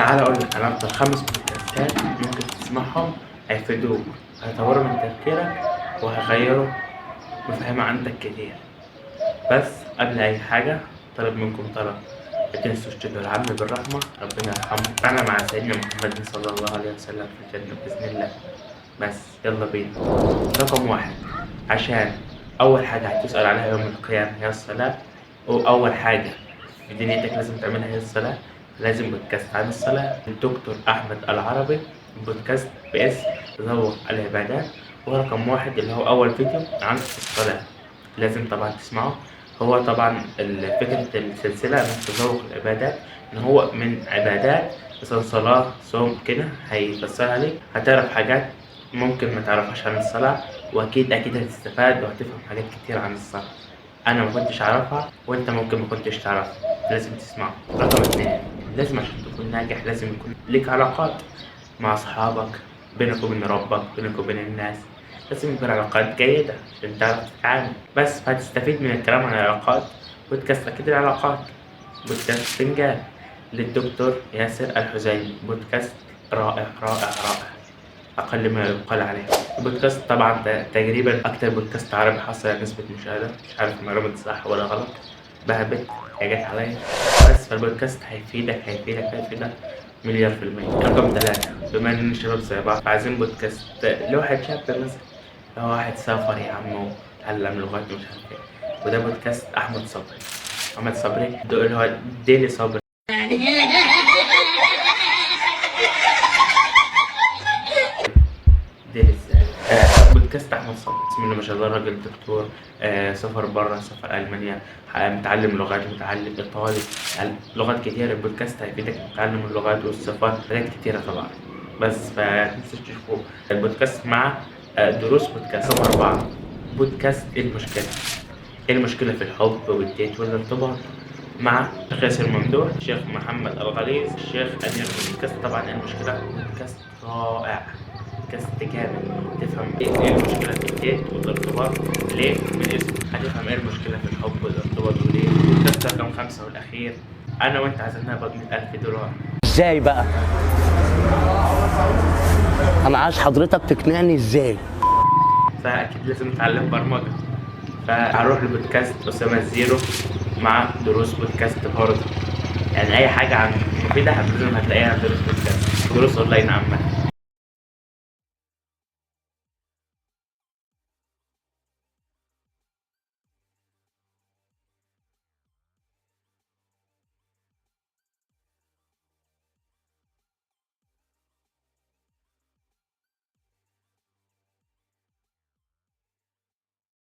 تعال اقول لك على افضل 5 بودكاستات ممكن تسمعهم، هيفيدوك، هيطوروا من تفكيرك، وهيغيروا مفاهيم عندك كتير. بس قبل اي حاجه طلب منكم طلب، ما تنسوش تدعوا العم بالرحمه ربنا يرحمه. انا مع سيدنا محمد صلى الله عليه وسلم في الجنه باذن الله. بس يلا بينا. رقم 1، عشان أول حاجة هتسأل عليها يوم القيامة هي الصلاة، وأول حاجة في دنيتك لازم تعملها هي الصلاة. لازم بودكاست عن الصلاة الدكتور أحمد العربي، بودكاست باسم تذوق العبادات. ورقم 1 اللي هو أول فيديو عن الصلاة، لازم طبعا تسمعه. هو طبعا فكرة السلسلة من تذوق العبادات إن هو من عبادات مثلا صلاة صوم كده، هيفسر عليك، هتعرف حاجات ممكن ما تعرفهاش عن الصلاة، وأكيد هتستفاد وهتفهم حاجات كتير عن الصلاة أنا ما كنتش أعرفها وأنت ممكن ما كنتش تعرفها. لازم تسمعه. رقم 2، لازم عشان تكون ناجح لازم يكون ليك علاقات مع أصحابك، بينك وبين ربك، بينك وبين الناس. لازم يكون علاقات جيدة عشان تعرف تتعامل. بس فهتستفيد من الكلام عن العلاقات. بودكاست أكيد العلاقات، بودكاست فنجان للدكتور ياسر الحزيمي، بودكاست رائع رائع رائع، أقل ما يقال عليه. البودكاست طبعا تقريبا أكتر بودكاست عربي حصل نسبة مشاهدة، مش عارف المعلومة دي صح ولا غلط، بهبت هي جت عليا. بس فالبودكاست هيفيدك مليار في المية. رقم 3، بما إن الشباب زي بعض فعايزين بودكاست لواحد شاب مثلا، لو واحد سافر يا عم وتعلم لغات ومش عارف ايه، وده بودكاست أحمد صبري. أحمد صبري ده اللي هو ديلي صبري. ديلي ازاي؟ بودكاست أحمد صبري بسم الله ما شاء الله، راجل دكتور، سافر بره، سافر ألمانيا، متعلم لغات، متعلم إيطالي، لغات كتيرة. البودكاست هيفيدك في تعلم اللغات والسفر، حاجات كتيرة طبعا. بس فمتنسوش تشوفوا البودكاست مع دروس بودكاست. رقم 4، بودكاست إيه المشكلة؟ إيه المشكلة في الحب والديت والارتباط، مع الشيخ ياسر ممدوح، الشيخ محمد الغليظ، الشيخ أمير. بودكاست طبعا إيه المشكلة، بودكاست رائع، بودكاست جامد. تفهم إيه المشكلة في الديت والارتباط ليه من اسمه، هتفهم إيه المشكلة في الحب والارتباط وليه. بودكاست رقم 5 والأخير، أنا وأنت عايزين نقبض $100,000. ازاي بقى؟ انا عايز حضرتك تقنعني ازاي؟ فأكيد لازم نتعلم برمجة. فهروح لبودكاست أسامة الزيرو مع دروس بودكاست برضه. يعني أي حاجة عن مفيدة لازم هتلاقيها في دروس بودكاست، دروس أونلاين عامة.